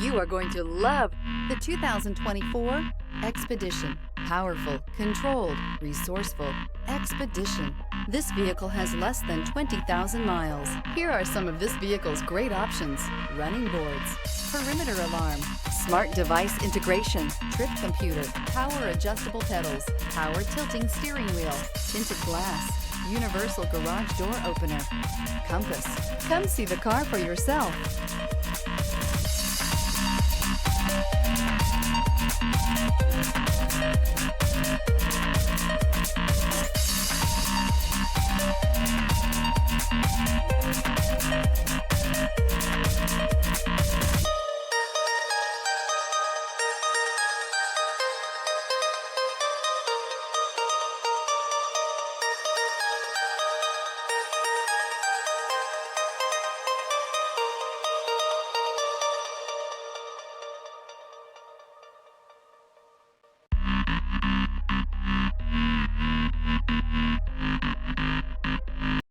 You are going to love the 2024 Expedition. Powerful, controlled, resourceful. Expedition. This vehicle has less than 20,000 miles. Here are some of this vehicle's great options: running boards, perimeter alarm, smart device integration, trip computer, power adjustable pedals, power tilting steering wheel, tinted glass, universal garage door opener, compass. Come see the car for yourself.